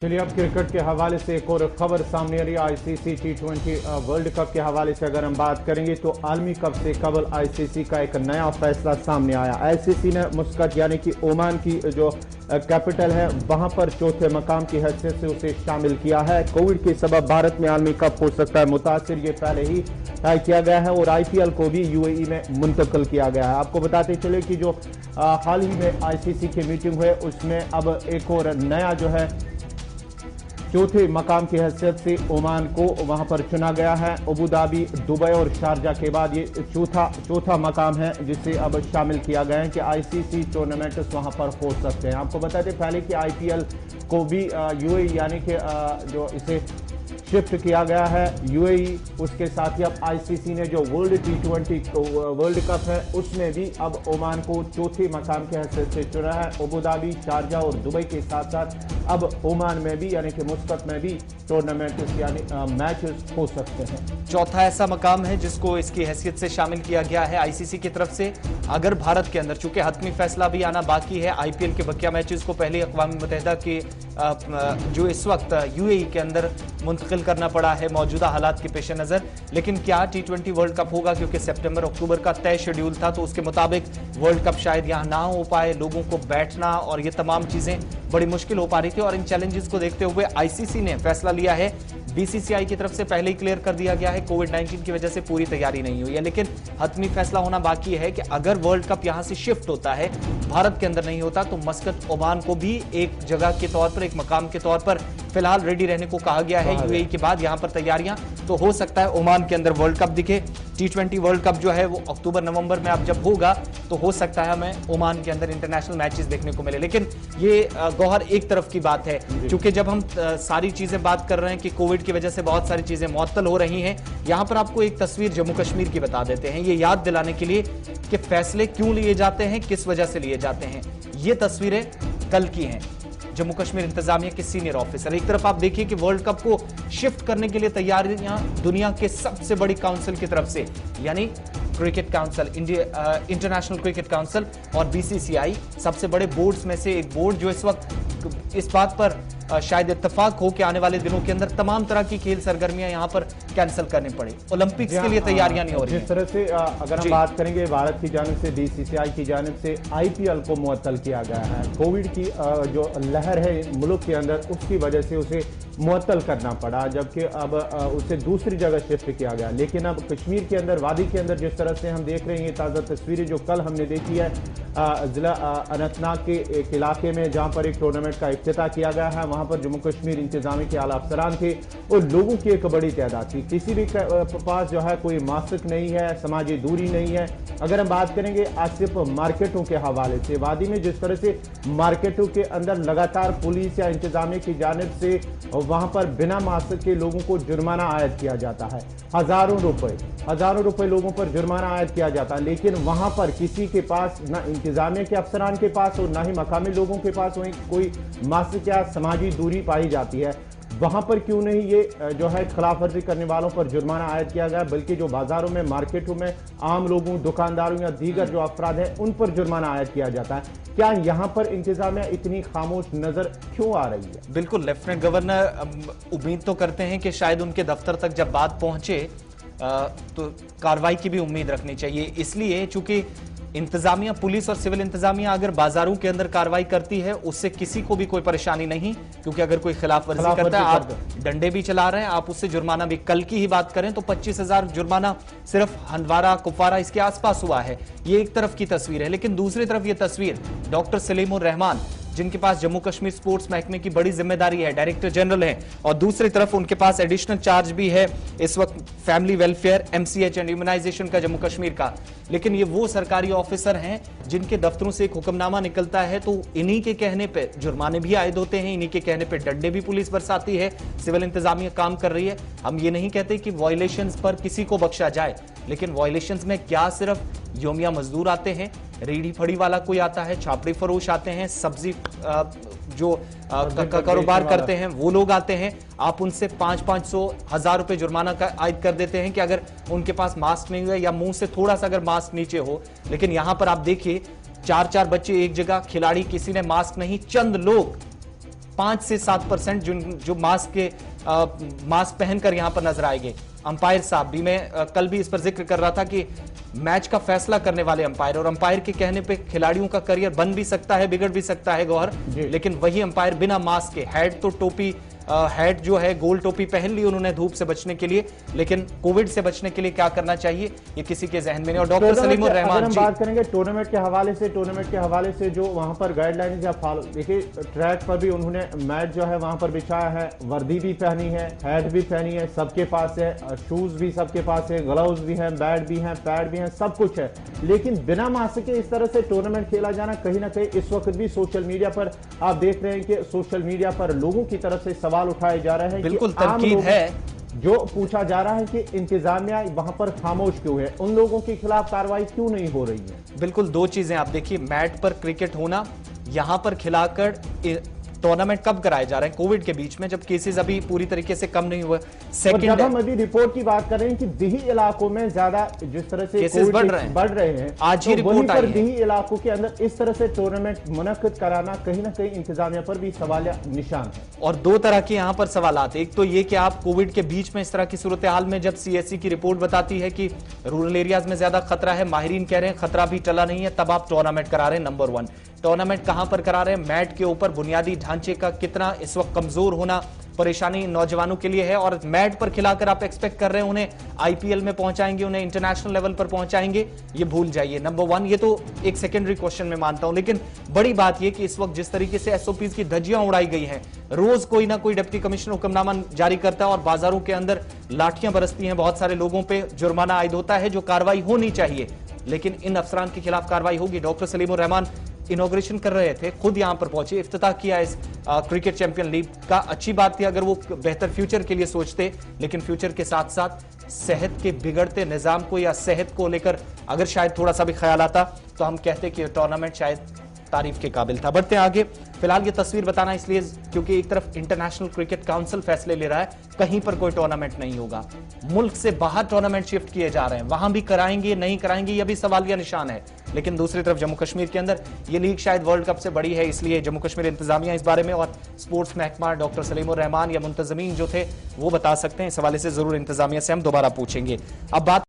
चलिए अब क्रिकेट के हवाले से एक और खबर सामने आ रही है। आईसीसी टी20 वर्ल्ड कप के हवाले से अगर हम बात करेंगे तो आलमी कप से कबल आईसीसी का एक नया फैसला सामने आया। आईसीसी ने मुस्कत यानी कि ओमान की जो कैपिटल है वहां पर चौथे मकाम की हैसियत से उसे शामिल किया है। कोविड के सबब भारत में आलमी कप हो सकता है मुतासिर, ये पहले ही तय किया गया है और आईपीएल को भी यूएई में मुंतकिल किया गया है। आपको बताते चले कि जो हाल ही में आईसीसी की मीटिंग हुई उसमें अब एक और नया जो है चौथे मकाम की हैसियत से ओमान को वहां पर चुना गया है। अबू धाबी, दुबई और शारजा के बाद ये चौथा मकाम है जिसे अब शामिल किया गया है कि आईसीसी टूर्नामेंट्स वहां पर हो सकते हैं। आपको बताते पहले कि आईपीएल को भी यूएई यानी कि जो इसे शिफ्ट किया गया है यूएई, उसके साथ ही अब आईसीसी ने जो वर्ल्ड टी20 वर्ल्ड कप है उसमें भी अब ओमान को चौथे मकाम के हैसियत से चुना है। अबू धाबी, शारजा और दुबई के साथ साथ अब ओमान में भी यानी कि मुस्कत में भी टूर्नामेंट यानी मैचेस हो सकते हैं। चौथा ऐसा मकाम है जिसको इसकी हैसियत से शामिल किया गया है आईसीसी की तरफ से। अगर भारत के अंदर चूंकि हतमी फैसला भी आना बाकी है, आईपीएल के बकिया मैचेस को पहले अक़वाम मुत्तहिदा के जो इस वक्त यूएई के अंदर मुंतकिल करना पड़ा है मौजूदा हालात के पेश नजर, लेकिन क्या टी20 वर्ल्ड कप होगा? क्योंकि सितंबर अक्टूबर का तय शेड्यूल था तो उसके मुताबिक वर्ल्ड कप शायद यहां ना हो पाए। लोगों को बैठना और ये तमाम चीजें बड़ी मुश्किल हो पा रही थी और इन चैलेंजेस को देखते हुए आईसीसी ने फैसला लिया है। बीसीसीआई की तरफ से पहले ही क्लियर कर दिया गया है कोविड-19 की वजह से पूरी तैयारी नहीं हुई है, लेकिन हतमी फैसला होना बाकी है कि अगर वर्ल्ड कप यहां से शिफ्ट होता है, भारत के अंदर नहीं होता, तो मस्कत ओमान को भी एक जगह के तौर पर, एक मकाम के तौर पर फिलहाल रेडी रहने को कहा गया है। यूएई के बाद यहां पर तैयारियां, तो हो सकता है ओमान के अंदर वर्ल्ड कप दिखे। टी20 वर्ल्ड कप जो है वो अक्टूबर नवंबर में अब जब होगा तो हो सकता है हमें ओमान के अंदर इंटरनेशनल मैचेस देखने को मिले। लेकिन ये गौहर एक तरफ की बात है, क्योंकि जब हम सारी चीजें बात कर रहे हैं कि कोविड की वजह से बहुत सारी चीजें मुअत्तल हो रही हैं, यहां पर आपको एक तस्वीर जम्मू कश्मीर की बता देते हैं, ये याद दिलाने के लिए कि फैसले क्यों लिए जाते हैं, किस वजह से लिए जाते हैं। ये तस्वीरें कल की हैं। जम्मू कश्मीर इंतजामिया के सीनियर ऑफिसर, एक तरफ आप देखिए कि वर्ल्ड कप को शिफ्ट करने के लिए तैयारियां दुनिया के सबसे बड़ी काउंसिल की तरफ से, यानी cricket council, international cricket council और बीसीसीआई, सबसे बड़े बोर्ड्स में से एक बोर्ड जो इस वक्त इस बात पर शायद इत्तेफाक हो कि आने वाले दिनों के अंदर तमाम तरह की खेल सरगर्मियां यहां पर कैंसिल करनी पड़ी। ओलंपिक्स के लिए तैयारियां नहीं हो रही। जिस तरह से अगर हम बात करेंगे भारत की जानिब से, बीसीसीआई की जानिब से आईपीएल को मुअत्तल किया गया है। कोविड की जो लहर है मुल्क के अंदर उसकी वजह से उसे मुअत्तल करना पड़ा, जबकि अब उसे दूसरी जगह शिफ्ट किया गया। लेकिन अब कश्मीर के अंदर, वादी के अंदर जिस तरह से हम देख रहे हैं ताज़ा तस्वीरें जो कल हमने देखी है जिला अनंतनाग के एक इलाके में जहां पर एक टूर्नामेंट का इफ्तिताह किया गया है, वहां पर जम्मू कश्मीर इंतजामी के आला अफसरान थे और लोगों की एक बड़ी तादाद थी। किसी भी पास जो है कोई मास्क नहीं है, समाजी दूरी नहीं है। अगर हम बात करेंगे आज सिर्फ मार्केटों के हवाले से, वादी में जिस तरह से मार्केटों के अंदर लगातार पुलिस या इंतजामिया की जानिब से वहां पर बिना मास्क के लोगों को जुर्माना आयद किया जाता है। हजारों रुपए लोगों पर जुर्माना आयद किया जाता है, लेकिन वहां पर किसी के पास ना इंतजामिया के अफसरान के पास और ना ही मकामी लोगों के पास कोई मास्क या समाजी दूरी पाई जाती है। वहां पर क्यों नहीं ये जो है खिलाफ वर्जी करने वालों पर जुर्माना आयद किया गया, बल्कि जो बाजारों में, मार्केटों में आम लोगों, दुकानदारों या दीगर जो अफराद हैं उन पर जुर्माना आयद किया जाता है। क्या यहां पर इंतजामिया इतनी खामोश नजर क्यों आ रही है? बिल्कुल, लेफ्टिनेंट गवर्नर उम्मीद तो करते हैं कि शायद उनके दफ्तर तक जब बात पहुंचे तो कार्रवाई की भी उम्मीद रखनी चाहिए। इसलिए चूंकि इंतजामिया, पुलिस और सिविल इंतजामिया अगर बाजारों के अंदर कार्रवाई करती है उससे किसी को भी कोई परेशानी नहीं, क्योंकि अगर कोई खिलाफ वर्जी करता है, आप डंडे भी चला रहे हैं, आप उससे जुर्माना भी, कल की ही बात करें तो 25,000 जुर्माना सिर्फ हंदवारा, कुपवारा इसके आसपास हुआ है। ये एक तरफ की तस्वीर है, लेकिन दूसरी तरफ ये तस्वीर डॉक्टर सलीमुर रहमान, जिनके पास जम्मू कश्मीर स्पोर्ट्स महकमे की बड़ी जिम्मेदारी है, डायरेक्टर जनरल हैं, और दूसरी तरफ उनके पास एडिशनल चार्ज भी है इस वक्त family welfare, MCH and immunisation का जम्मू कश्मीर का। लेकिन ये वो सरकारी ऑफिसर हैं जिनके दफ्तरों से एक हुक्मनामा निकलता है तो इन्हीं के कहने पे जुर्माने भी आयद होते हैं, इन्हीं के कहने पे डंडे भी पुलिस बरसाती है, सिविल इंतजामिया काम कर रही है। हम ये नहीं कहते कि वायलेशंस पर किसी को बख्शा जाए, लेकिन वायलेशंस में क्या सिर्फ योमिया मजदूर आते हैं, रेडी फड़ी वाला कोई आता है, छापड़ी फरोश आते हैं, सब्जी जो कारोबार करते हैं वो लोग आते हैं, आप उनसे 500-500 1000 रुपए जुर्माना का आयद कर देते हैं कि अगर उनके पास मास्क नहीं हुआ या मुंह से थोड़ा सा अगर मास्क नीचे हो। लेकिन यहां पर आप देखिए 4-4 बच्चे एक जगह, खिलाड़ी, किसी ने मास्क नहीं, चंद लोग 5 से 7% जो मास्क पहनकर यहां पर नजर आएंगे। अंपायर साहब भी, मैं कल भी इस पर जिक्र कर रहा था कि मैच का फैसला करने वाले अंपायर, और अंपायर के कहने पे खिलाड़ियों का करियर बन भी सकता है, बिगड़ भी सकता है गौहर, लेकिन वही अंपायर बिना मास्क के, हैट तो टोपी, हैट जो है गोल टोपी पहन ली उन्होंने धूप से बचने के लिए, लेकिन कोविड से बचने के लिए क्या करना चाहिए ये किसी के जहन में नहीं। और डॉक्टर सलीमुर रहमान जी, बात करेंगे टूर्नामेंट के हवाले से जो वहां पर गाइडलाइंस या फॉलो, देखिए ट्रैक पर भी उन्होंने मैट जो है वहां पर बिछाया है, वर्दी भी पहनी है, हैट भी पहनी है, सबके पास है, शूज भी सबके पास है, ग्लव्स भी है, बैट भी है, पैड भी है, सब कुछ है, लेकिन बिना मास्क के इस तरह से टूर्नामेंट खेला जाना कहीं ना कहीं इस वक्त भी सोशल मीडिया पर आप देख रहे हैं कि सोशल मीडिया पर लोगों की तरफ से सवाल उठाए जा रहे हैं। बिल्कुल तनकीद है, जो पूछा जा रहा है कि इंतजामिया वहां पर खामोश क्यों है, उन लोगों के खिलाफ कार्रवाई क्यों नहीं हो रही है। बिल्कुल दो चीजें आप देखिए, मैट पर क्रिकेट होना, यहां पर खिलाकर टूर्नामेंट कब कराए जा रहे हैं कोविड के बीच में, जब केसेस अभी पूरी तरीके से कम नहीं हुए। सेकंड, जब हम अभी रिपोर्ट की बात कर रहे हैं कि दिही इलाकों में ज्यादा जिस तरह से केसेस बढ़ रहे हैं, आज ही रिपोर्ट आई है, दिही इलाकों के अंदर इस तरह से टूर्नामेंट मुनक्किद कराना कहीं ना कहीं इंतजामिया पर भी सवालिया निशान है। और दो तरह के यहां पर सवाल आते हैं, एक तो ये कि आप कोविड के बीच में इस तरह की सूरत हाल में जब सीएससी की रिपोर्ट बताती है कि रूरल एरियाज में ज्यादा खतरा है, माहिरीन कह रहे हैं खतरा भी टला नहीं है, तब आप टूर्नामेंट करा रहे हैं। नंबर 1, टूर्नामेंट कहां पर करा रहे हैं, मैट के ऊपर बुनियादी ढांचे का कितना इस वक्त कमजोर होना परेशानी नौजवानों के लिए है, और मैट पर खिलाकर आप एक्सपेक्ट कर रहे हैं उन्हें आईपीएल में पहुंचाएंगे, उन्हें इंटरनेशनल लेवल पर पहुंचाएंगे, ये भूल जाइए। नंबर 1, ये तो एक सेकेंडरी क्वेश्चन में मानता हूं, लेकिन बड़ी बात यह कि इस वक्त जिस तरीके से एसओपीज की धज्जियां उड़ाई गई हैं, रोज कोई ना कोई डिप्टी कमिश्नर हुक्मनामा जारी करता है और बाजारों के अंदर लाठियां बरसती हैं, बहुत सारे लोगों पर जुर्माना आयद होता है, जो कार्रवाई होनी चाहिए, लेकिन इन अफसरान के खिलाफ कार्रवाई होगी। डॉक्टर सलीमुर रहमान इनॉग्रेशन कर रहे थे, खुद यहां पर पहुंचे, इफ्तिताह किया इस क्रिकेट चैंपियन लीग का। अच्छी बात थी अगर वो बेहतर फ्यूचर के लिए सोचते, लेकिन फ्यूचर के साथ साथ सेहत के बिगड़ते निजाम को या सेहत को लेकर अगर शायद थोड़ा सा भी ख्याल आता तो हम कहते कि टूर्नामेंट शायद तारीफ के काबिल था। बढ़ते हैं आगे, फिलहाल ये तस्वीर बताना इसलिए क्योंकि एक तरफ इंटरनेशनल क्रिकेट काउंसिल फैसले ले रहा है, कहीं पर कोई टूर्नामेंट नहीं होगा, मुल्क से बाहर टूर्नामेंट शिफ्ट किए जा रहे हैं, वहां भी कराएंगे नहीं कराएंगे यह भी सवालिया निशान है। लेकिन दूसरी तरफ जम्मू कश्मीर के अंदर ये लीग शायद वर्ल्ड कप से बड़ी है, इसलिए जम्मू कश्मीर इंतजामिया इस बारे में और स्पोर्ट्स महकमा डॉक्टर सलीमुर रहमान या मुंतजमीन जो थे वो बता सकते हैं। इस हवाले से जरूर इंतजामिया से हम दोबारा पूछेंगे। अब बात